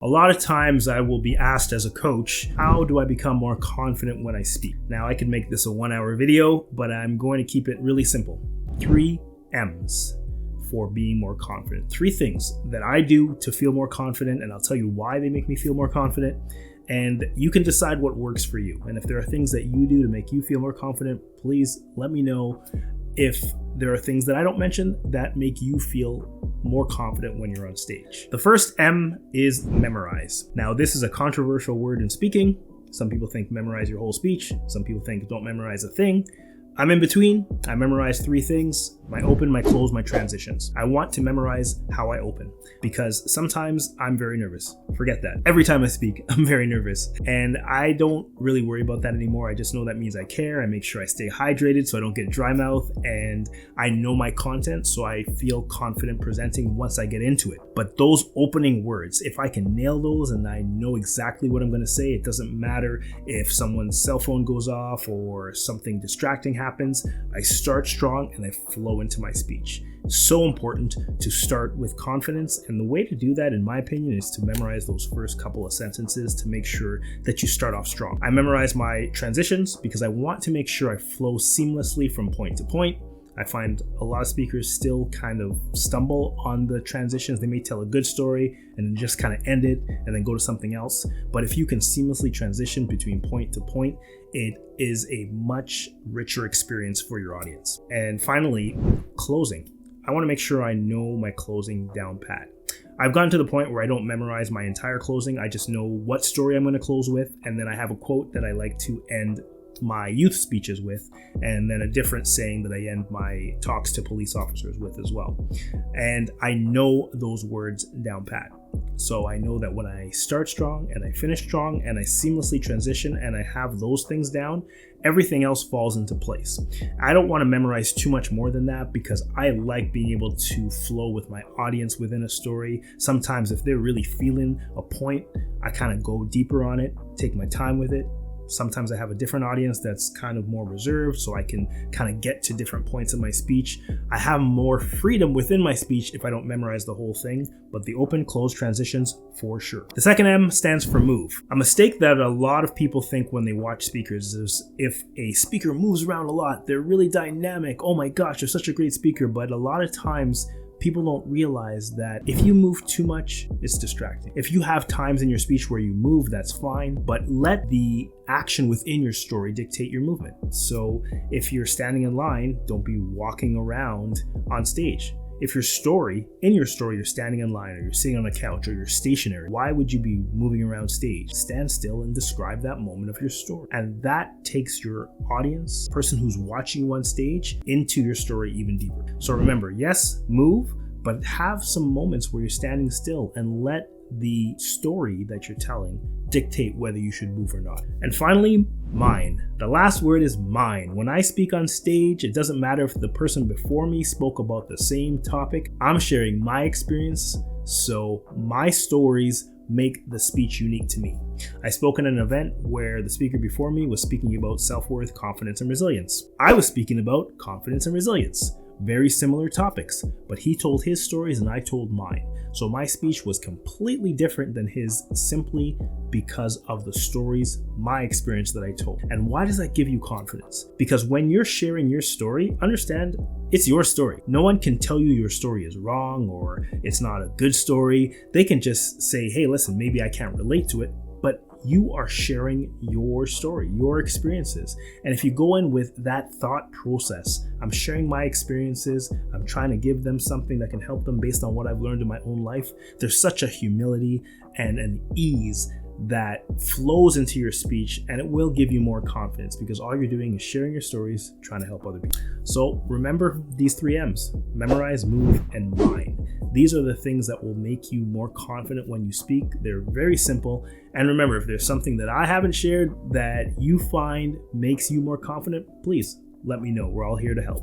A lot of times I will be asked as a coach, how do I become more confident when I speak? Now I could make this a 1-hour video, but I'm going to keep it really simple. 3 M's for being more confident. 3 things that I do to feel more confident, and I'll tell you why they make me feel more confident. And you can decide what works for you. And if there are things that you do to make you feel more confident, please let me know if there are things that I don't mention that make you feel more confident when you're on stage. The first M is memorize. Now, this is a controversial word in speaking. Some people think memorize your whole speech. Some people think don't memorize a thing. I'm in between. I memorize 3 things: my open, my close, my transitions. I want to memorize how I open because sometimes I'm very nervous. Forget that. Every time I speak, I'm very nervous, and I don't really worry about that anymore. I just know that means I care. I make sure I stay hydrated so I don't get dry mouth, and I know my content so I feel confident presenting once I get into it. But those opening words, if I can nail those and I know exactly what I'm going to say, it doesn't matter if someone's cell phone goes off or something distracting happens. I start strong and I flow into my speech. So important to start with confidence, and the way to do that, in my opinion, is to memorize those first couple of sentences to make sure that you start off strong. I memorize my transitions because I want to make sure I flow seamlessly from point to point. I find a lot of speakers still kind of stumble on the transitions. They may tell a good story and then just kind of end it and then go to something else. But if you can seamlessly transition between point to point, it is a much richer experience for your audience. And finally, closing. I want to make sure I know my closing down pat. I've gotten to the point where I don't memorize my entire closing. I just know what story I'm going to close with, and then I have a quote that I like to end my youth speeches with, and then a different saying that I end my talks to police officers with as well. And I know those words down pat. So I know that when I start strong and I finish strong and I seamlessly transition and I have those things down, everything else falls into place. I don't want to memorize too much more than that because I like being able to flow with my audience within a story. Sometimes if they're really feeling a point, I kind of go deeper on it, take my time with it. Sometimes I have a different audience that's kind of more reserved, so I can kind of get to different points in my speech. I have more freedom within my speech if I don't memorize the whole thing, but the open, close transitions for sure. The second M stands for move. A mistake that a lot of people think when they watch speakers is if a speaker moves around a lot, they're really dynamic. Oh my gosh, they're such a great speaker. But a lot of times, people don't realize that if you move too much, it's distracting. If you have times in your speech where you move, that's fine, but let the action within your story dictate your movement. So if you're standing in line, don't be walking around on stage. If in your story, you're standing in line or you're sitting on a couch or you're stationary, why would you be moving around stage? Stand still and describe that moment of your story. And that takes your audience, person who's watching you on stage, into your story even deeper. So remember, yes, move, but have some moments where you're standing still and let the story that you're telling dictate whether you should move or not. And finally, mine. The last word is mine. When I speak on stage, it doesn't matter if the person before me spoke about the same topic. I'm sharing my experience, so my stories make the speech unique to me. I spoke at an event where the speaker before me was speaking about self-worth, confidence, and resilience. I was speaking about confidence and resilience. Very similar topics, but he told his stories and I told mine. So my speech was completely different than his simply because of the stories, my experience that I told. And why does that give you confidence? Because when you're sharing your story, understand it's your story. No one can tell you your story is wrong or it's not a good story. They can just say, hey, listen, maybe I can't relate to it, but you are sharing your story, your experiences. And if you go in with that thought process, I'm sharing my experiences, I'm trying to give them something that can help them based on what I've learned in my own life, there's such a humility and an ease that flows into your speech, and it will give you more confidence because all you're doing is sharing your stories, trying to help other people. So remember these 3 M's: memorize, move, and mine. These are the things that will make you more confident when you speak. They're very simple. And remember, if there's something that I haven't shared that you find makes you more confident, please let me know. We're all here to help.